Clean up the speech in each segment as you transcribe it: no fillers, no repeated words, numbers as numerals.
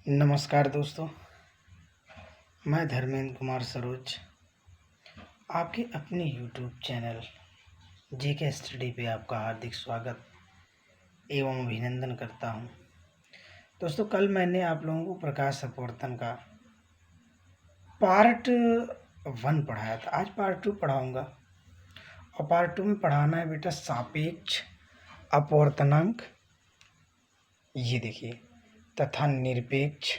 नमस्कार दोस्तों, मैं धर्मेंद्र कुमार सरोज आपके अपने YouTube चैनल जेके स्टडी पे आपका हार्दिक स्वागत एवं अभिनंदन करता हूं। दोस्तों, कल मैंने आप लोगों को प्रकाश अपवर्तन का पार्ट 1 पढ़ाया था। आज पार्ट 2 पढ़ाऊंगा और पार्ट 2 में पढ़ाना है बेटा सापेक्ष अपवर्तनांक, ये देखिए, तथा निरपेक्ष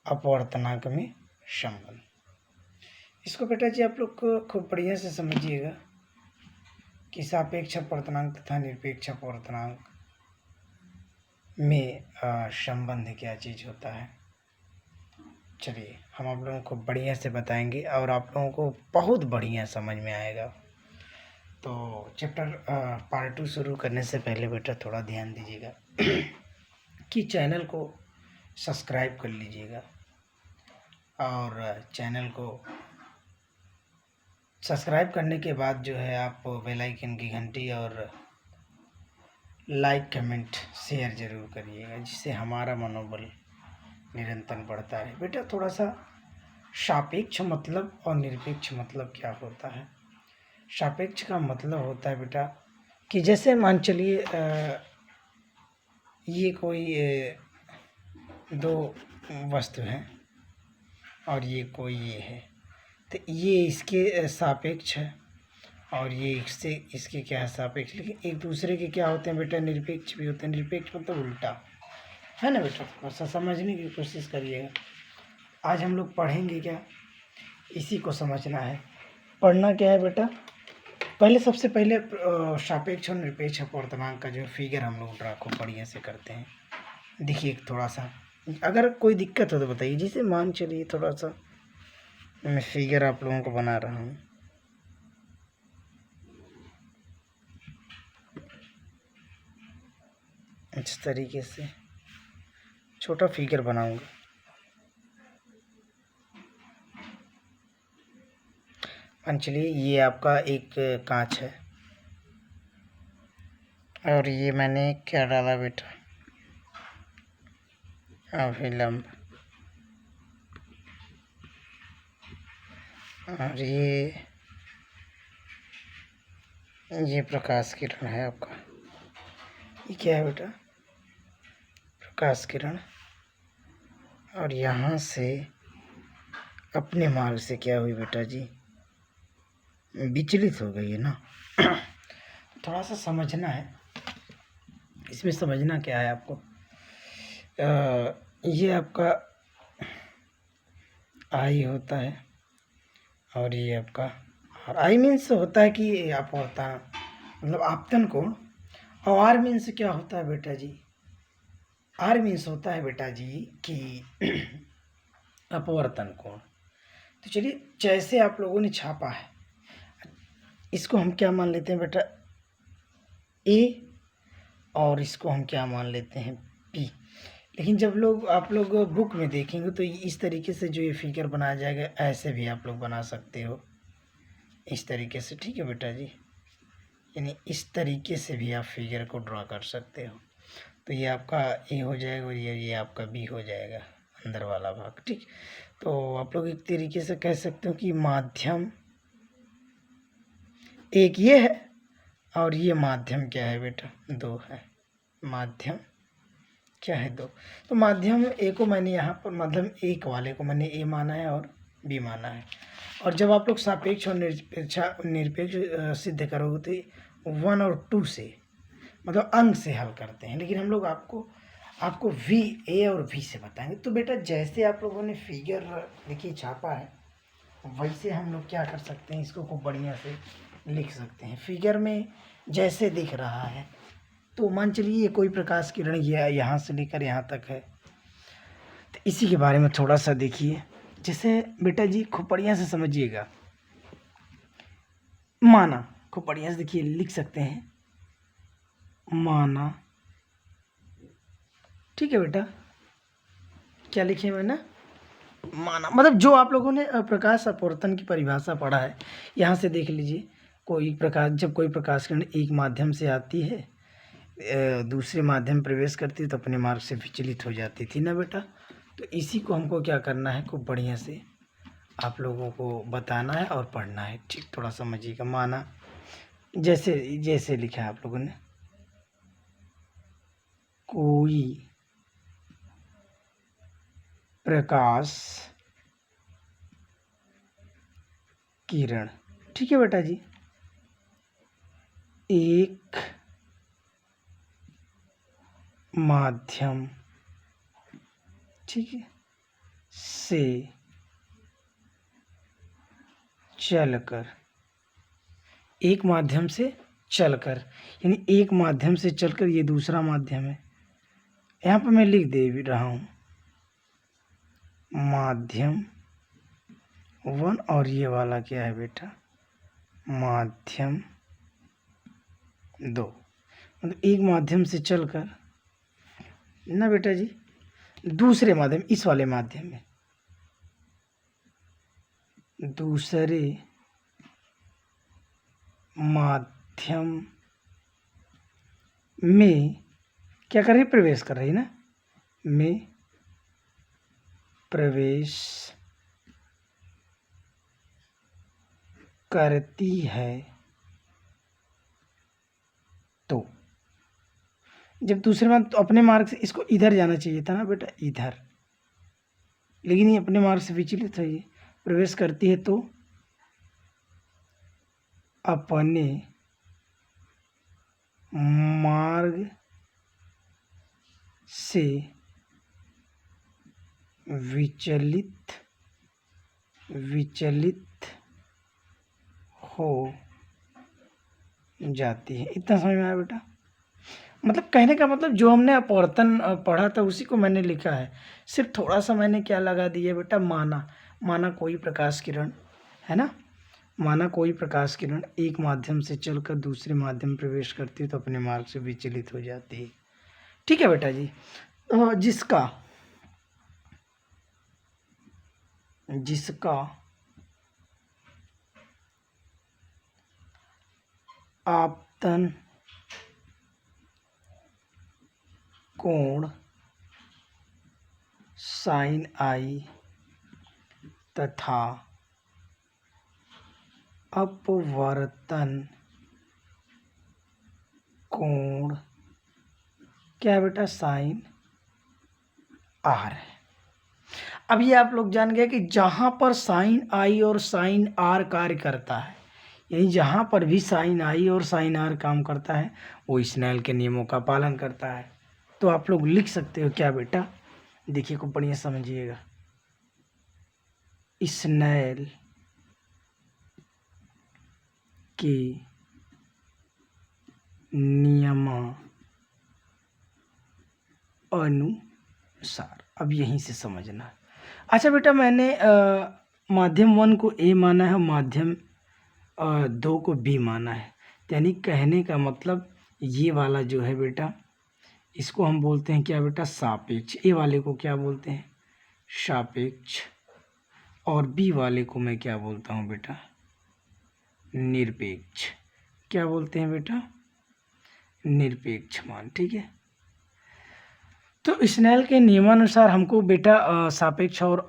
अपवर्तनांक में संबंध। इसको बेटा जी आप लोग को खूब बढ़िया से समझिएगा कि सापेक्ष अपवर्तनांक तथा निरपेक्ष अपवर्तनांक में संबंध क्या चीज़ होता है। चलिए हम आप लोगों को बढ़िया से बताएंगे और आप लोगों को बहुत बढ़िया समझ में आएगा। तो चैप्टर पार्ट 2 शुरू करने से पहले बेटा थोड़ा ध्यान दीजिएगा कि चैनल को सब्सक्राइब कर लीजिएगा और चैनल को सब्सक्राइब करने के बाद जो है आप बेल आइकन की घंटी और लाइक कमेंट शेयर ज़रूर करिएगा, जिससे हमारा मनोबल निरंतर बढ़ता है। बेटा थोड़ा सा सापेक्ष मतलब और निरपेक्ष मतलब क्या होता है। सापेक्ष का मतलब होता है बेटा कि जैसे मान चलिए ये कोई दो वस्तु हैं और ये कोई ये है, तो ये इसके सापेक्ष है और ये इससे इसके क्या है सापेक्ष, लेकिन एक दूसरे के क्या होते हैं बेटा निरपेक्ष भी होते हैं। निरपेक्ष मतलब उल्टा है ना बेटा, थोड़ा सा समझने की कोशिश करिएगा। आज हम लोग पढ़ेंगे क्या, इसी को समझना है। पढ़ना क्या है बेटा, पहले सबसे पहले सापेक्ष और निरपेक्ष अपवर्तनांक का जो फिगर हम लोग ड्रा को बढ़िया से करते हैं। देखिए थोड़ा सा अगर कोई दिक्कत हो तो बताइए। जिसे मान चलिए थोड़ा सा मैं फिगर आप लोगों को बना रहा हूँ। इस तरीके से छोटा फिगर बनाऊंगा। मान चलिए ये आपका एक कांच है और ये मैंने क्या डाला बेटा, अभिलंब, और ये प्रकाश किरण है आपका। ये क्या है बेटा, प्रकाश किरण, और यहाँ से अपने मार्ग से क्या हुई बेटा जी, विचलित हो गई है ना। थोड़ा सा समझना है इसमें। समझना क्या है आपको, ये आपका आई होता है और ये आपका आई मीन्स होता है कि आप होता है मतलब आपतन कोण, और आर मीन्स क्या होता है बेटा जी, आर मीन्स होता है बेटा जी कि अपवर्तन कोण। तो चलिए जैसे आप लोगों ने छापा है, इसको हम क्या मान लेते हैं बेटा ए, और इसको हम क्या मान लेते हैं पी। लेकिन जब आप लोग बुक में देखेंगे तो इस तरीके से जो ये फिगर बनाया जाएगा, ऐसे भी आप लोग बना सकते हो इस तरीके से, ठीक है बेटा जी। यानी इस तरीके से भी आप फिगर को ड्रा कर सकते हो। तो ये आपका ए हो जाएगा और ये आपका बी हो जाएगा, अंदर वाला भाग, ठीक। तो आप लोग एक तरीके से कह सकते हो कि माध्यम एक ये है और ये माध्यम क्या है बेटा, 2 है। माध्यम क्या है, 2। तो माध्यम ए को मैंने यहाँ पर मतलब एक वाले को मैंने ए माना है और बी माना है। और जब आप लोग सापेक्ष और निरपेक्ष सिद्ध करोगे तो 1 और 2 से मतलब अंक से हल करते हैं, लेकिन हम लोग आपको वी ए और वी से बताएंगे। तो बेटा जैसे आप लोगों ने फिगर देखिए छापा है, वैसे हम लोग क्या कर सकते हैं, इसको खूब बढ़िया से लिख सकते हैं। फिगर में जैसे दिख रहा है, तो मान चलिए ये कोई प्रकाश किरण ये यहाँ से लेकर यहाँ तक है, तो इसी के बारे में थोड़ा सा देखिए। जैसे बेटा जी खूब बढ़िया से समझिएगा, माना, खूब बढ़िया से देखिए लिख सकते हैं, माना, ठीक है बेटा। क्या लिखे मैंने, माना, मतलब जो आप लोगों ने प्रकाश अपवर्तन की परिभाषा पढ़ा है, यहाँ से देख लीजिए। जब कोई प्रकाश किरण एक माध्यम से आती है, दूसरे माध्यम प्रवेश करती है तो अपने मार्ग से विचलित हो जाती थी ना बेटा। तो इसी को हमको क्या करना है, खूब बढ़िया से आप लोगों को बताना है और पढ़ना है। ठीक, थोड़ा समझिएगा। माना जैसे जैसे लिखा है आप लोगों ने, कोई प्रकाश किरण, ठीक है बेटा जी, एक माध्यम, ठीक है, से चलकर, एक माध्यम से चलकर, यानी एक माध्यम से चलकर, ये दूसरा माध्यम है। यहाँ पर मैं लिख दे भी रहा हूँ माध्यम 1, और ये वाला क्या है बेटा, माध्यम 2। मतलब एक माध्यम से चलकर ना बेटा जी, दूसरे माध्यम, इस वाले माध्यम में, दूसरे माध्यम में क्या कर रही, प्रवेश कर रही ना, में प्रवेश करती है। तो जब दूसरे मार्ग, तो अपने मार्ग से इसको इधर जाना चाहिए था ना बेटा, इधर, लेकिन ये अपने मार्ग से विचलित है, ये प्रवेश करती है तो अपने मार्ग से विचलित हो जाती है। इतना समझ में आया बेटा? मतलब कहने का मतलब जो हमने अपवर्तन पढ़ा था उसी को मैंने लिखा है, सिर्फ थोड़ा सा मैंने क्या लगा दिया बेटा, माना कोई प्रकाश किरण है ना, माना कोई प्रकाश किरण एक माध्यम से चलकर दूसरे माध्यम में प्रवेश करती है तो अपने मार्ग से विचलित हो जाती है। ठीक है बेटा जी। जिसका आपतन कोण साइन आई तथा अपवर्तन कोण क्या है बेटा, साइन आर है। अब ये आप लोग जान गए कि जहां पर साइन आई और साइन आर कार्य करता है, यानी जहां पर भी साइन आई और साइन आर काम करता है वो स्नेल के नियमों का पालन करता है। तो आप लोग लिख सकते हो क्या बेटा, देखिए को बढ़िया समझिएगा, स्नेल के नियम अनुसार। अब यहीं से समझना। अच्छा बेटा, मैंने माध्यम 1 को ए माना है, माध्यम 2 को बी माना है, यानी कहने का मतलब ये वाला जो है बेटा, इसको हम बोलते हैं क्या बेटा, सापेक्ष। ए वाले को क्या बोलते हैं, सापेक्ष, और बी वाले को मैं क्या बोलता हूँ बेटा, निरपेक्ष। क्या बोलते हैं बेटा, निरपेक्ष मान। ठीक है, तो स्नेल के नियमानुसार हमको बेटा सापेक्ष और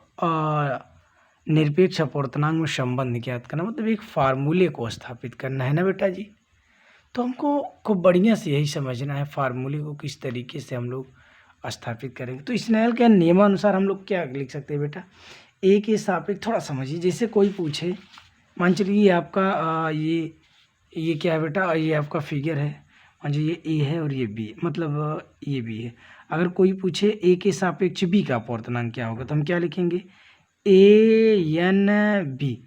निरपेक्ष अपवर्तनांक में संबंध ज्ञात करना, मतलब एक फार्मूले को स्थापित करना है ना बेटा जी। तो हमको खूब बढ़िया से यही समझना है फार्मूले को किस तरीके से हम लोग स्थापित करेंगे। तो स्नेल के नियमानुसार हम लोग क्या लिख सकते हैं बेटा, ए के सापेक्ष, थोड़ा समझिए, जैसे कोई पूछे, मान चलिए ये आपका ये क्या है बेटा, ये आपका फिगर है, मान लीजिए ये ए है और ये बी, मतलब ये बी है। अगर कोई पूछे ए के सापेक्ष बी का अपवर्तनांक क्या होगा, तो हम क्या लिखेंगे, ए एन बी।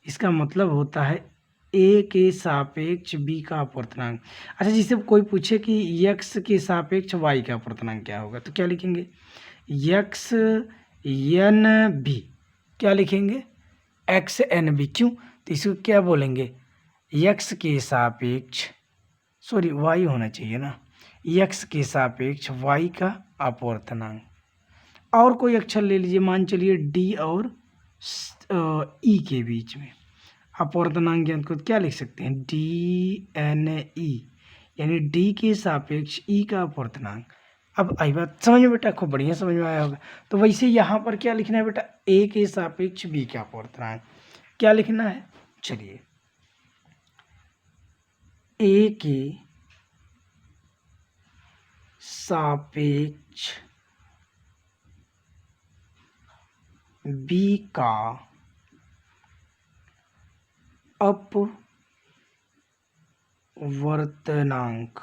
इसका मतलब होता है ए के सापेक्ष बी का अपवर्तनांक। अच्छा, जिसे कोई पूछे कि यक्स के सापेक्ष वाई का अपवर्तनांक क्या होगा, तो क्या लिखेंगे, यक्स एन बी, क्या लिखेंगे, एक्स एन बी। क्यों, तो इसको क्या बोलेंगे, यक्स के सापेक्ष, सॉरी वाई होना चाहिए ना, यक्स के सापेक्ष वाई का अपवर्तनांक। और कोई अक्षर ले लीजिए, मान चलिए डी और ई के बीच में अपवर्तनांक ज्ञात को क्या लिख सकते हैं, डी एन ई, यानी डी के सापेक्ष ई का अपवर्तनांक। अब आई बात समझ में बेटा, खूब बढ़िया समझ में आया होगा। तो वैसे यहाँ पर क्या लिखना है बेटा, ए के सापेक्ष बी का अपवर्तनांक क्या लिखना है। चलिए, ए के सापेक्ष बी का अपवर्तनांक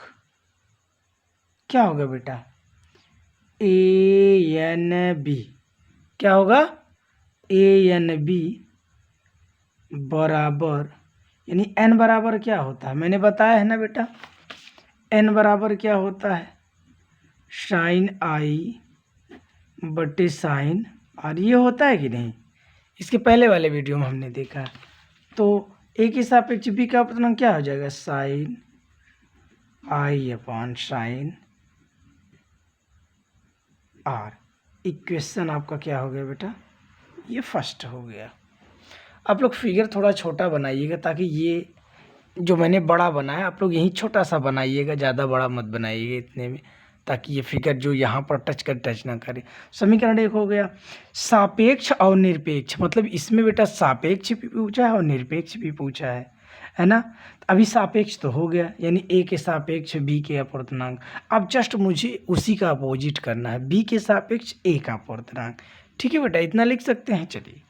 क्या होगा बेटा, ए एन बी। क्या होगा, ए एन बी बराबर, यानी एन बराबर क्या होता है, मैंने बताया है ना बेटा, एन बराबर क्या होता है, साइन आई बटे साइन आर। ये होता है कि नहीं, इसके पहले वाले वीडियो में हमने देखा। तो ए के सापेक्ष बी का अपवर्तनांक क्या हो जाएगा, sine i upon sine r. Equation आपका क्या हो गया बेटा, ये फर्स्ट हो गया। आप लोग फिगर थोड़ा छोटा बनाइएगा, ताकि ये जो मैंने बड़ा बनाया आप लोग यही छोटा सा बनाइएगा, ज़्यादा बड़ा मत बनाइएगा इतने में, ताकि ये फिगर जो यहाँ पर टच ना करे। समीकरण 1 हो गया। सापेक्ष और निरपेक्ष, मतलब इसमें बेटा सापेक्ष भी पूछा है और निरपेक्ष भी पूछा है ना। अभी सापेक्ष तो हो गया, यानी ए के सापेक्ष बी के अपवर्तनांक। अब जस्ट मुझे उसी का अपोजिट करना है, बी के सापेक्ष ए का अपवर्तनांक। ठीक है बेटा, इतना लिख सकते हैं। चलिए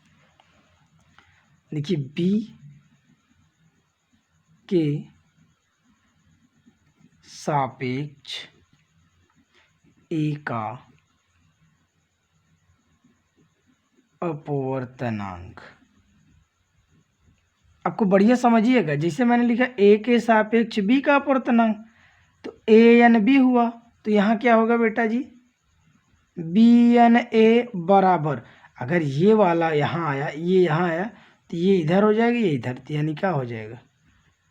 देखिए, बी के सापेक्ष ए का अपवर्तनांक। आपको बढ़िया समझिएगा, जैसे मैंने लिखा ए के सापेक्ष बी का अपवर्तनांक, तो ए एन बी हुआ, तो यहाँ क्या होगा बेटा जी, बी एन ए बराबर, अगर ये वाला यहाँ आया, ये यहाँ आया, तो ये इधर हो जाएगा, ये इधर, तो यानी क्या हो जाएगा,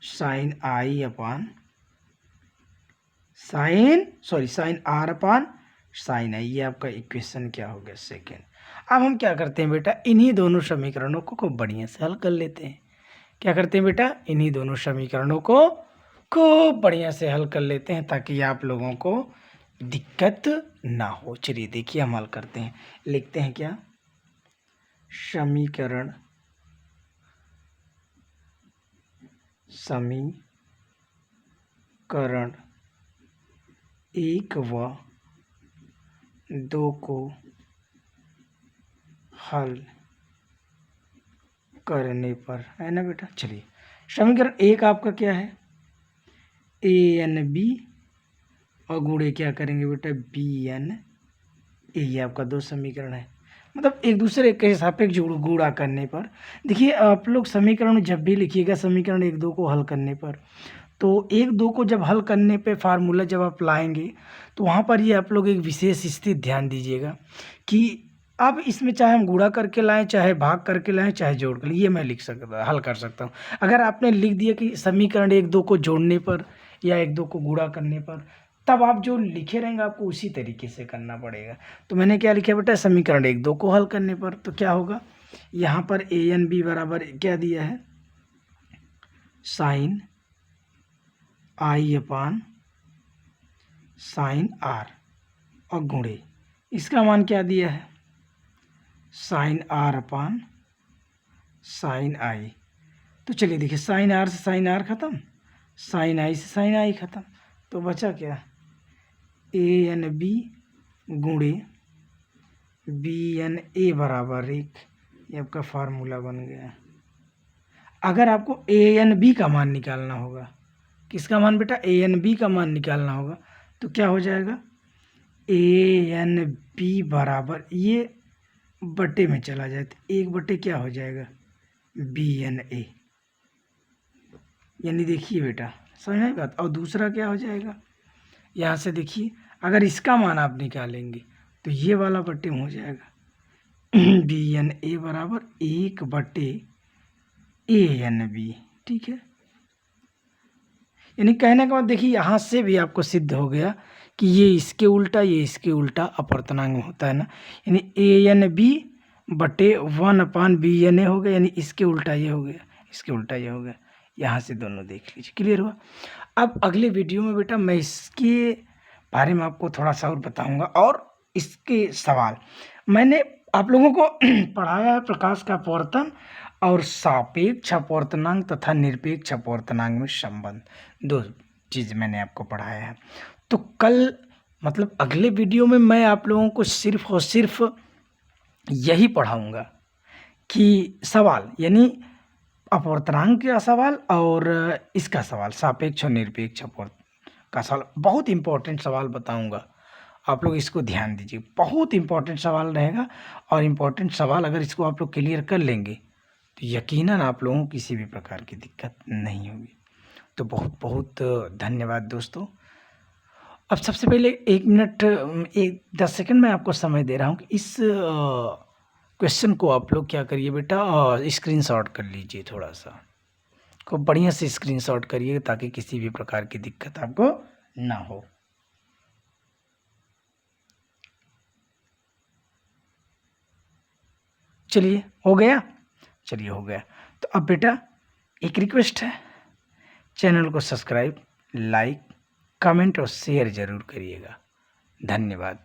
sine I upon sine are upon sine I. ये आपका इक्वेशन क्या हो गया, सेकेंड। अब हम क्या करते हैं बेटा, इन्हीं दोनों समीकरणों को खूब बढ़िया से हल कर लेते हैं। क्या करते हैं बेटा, इन्हीं दोनों समीकरणों को खूब बढ़िया से हल कर लेते हैं, ताकि आप लोगों को दिक्कत ना हो। चलिए देखिए, हम हल करते हैं। लिखते हैं क्या, समीकरण 1 व 2 को हल करने पर, है ना बेटा। चलिए, समीकरण 1 आपका क्या है, ए एन बी, और गुणे क्या करेंगे बेटा, बी एन ए। ये आपका 2 समीकरण है, मतलब एक दूसरे के सापेक्ष गुणा करने पर। देखिए, आप लोग समीकरण जब भी लिखिएगा, समीकरण 1 2 को हल करने पर, तो 1 2 को जब हल करने पे फार्मूला जब आप लाएंगे, तो वहाँ पर ये आप लोग एक विशेष स्थिति ध्यान दीजिएगा कि अब इसमें चाहे हम गुणा करके लाएं, चाहे भाग करके लाएं, चाहे जोड़ कर, ये मैं लिख सकता, हल कर सकता हूँ। अगर आपने लिख दिया कि समीकरण 1 2 को जोड़ने पर या 1 2 को गुणा करने पर, तब आप जो लिखे रहेंगे आपको उसी तरीके से करना पड़ेगा। तो मैंने क्या लिखा बेटा, समीकरण 1 2 को हल करने पर, तो क्या होगा, यहाँ पर ए एन बी बराबर क्या दिया है, साइन आई अपान साइन आर, और गुणे इसका मान क्या दिया है, sine are upon sine i. तो चलिए देखिए, साइन आर से साइन आर खत्म, साइन आई से साइन आई खत्म, तो बचा क्या, ए एन बी गुणे बी एन ए बराबर 1। ये आपका फार्मूला बन गया। अगर आपको ए एन बी का मान निकालना होगा, किसका मान बेटा, ए एन बी का मान निकालना होगा, तो क्या हो जाएगा, ए एन बी बराबर, ये बटे में चला जाए तो 1 बटे क्या हो जाएगा, बी एन ए। यानी देखिए बेटा, समझ में बात। और दूसरा क्या हो जाएगा, यहाँ से देखिए, अगर इसका मान आप निकालेंगे तो ये वाला बटे में हो जाएगा, बी एन ए बराबर 1 बटे ए एन बी। ठीक है, यानी कहने का मतलब देखिए, यहाँ से भी आपको सिद्ध हो गया कि ये इसके उल्टा, ये इसके उल्टा अपवर्तनांक होता है ना। यानी ए एन बी बटे 1 अपान बी एन ए हो गया, यानी इसके उल्टा ये हो गया, इसके उल्टा ये हो गया। यहाँ से दोनों देख लीजिए, क्लियर हुआ। अब अगले वीडियो में बेटा मैं इसके बारे में आपको थोड़ा-सा और बताऊँगा और इसके सवाल मैंने आप लोगों को पढ़ाया है प्रकाश का अपवर्तन और सापेक्ष अपवर्तनांक तथा निरपेक्ष अपवर्तनांक में संबंध, 2 चीज़ मैंने आपको पढ़ाया है। तो कल मतलब अगले वीडियो में मैं आप लोगों को सिर्फ़ और सिर्फ़ यही पढ़ाऊँगा कि सवाल यानी अपवर्तनांक का सवाल और इसका सवाल सापेक्ष और निरपेक्ष अपवर्तन का सवाल, बहुत इम्पोर्टेंट सवाल बताऊँगा। आप लोग इसको ध्यान दीजिए, बहुत इम्पोर्टेंट सवाल रहेगा और इम्पोर्टेंट सवाल अगर इसको आप लोग क्लियर कर लेंगे तो यकीनन आप लोगों को किसी भी प्रकार की दिक्कत नहीं होगी। तो बहुत बहुत धन्यवाद दोस्तों। अब सबसे पहले 1 मिनट 10 सेकंड मैं आपको समय दे रहा हूँ कि इस क्वेश्चन को आप लोग क्या करिए बेटा स्क्रीनशॉट कर लीजिए, थोड़ा-सा खूब बढ़िया से स्क्रीनशॉट करिए ताकि किसी भी प्रकार की दिक्कत आपको ना हो। चलिए हो गया? चलिए हो गया। तो अब बेटा एक रिक्वेस्ट है, चैनल को सब्सक्राइब, लाइक, कमेंट और शेयर ज़रूर करिएगा। धन्यवाद।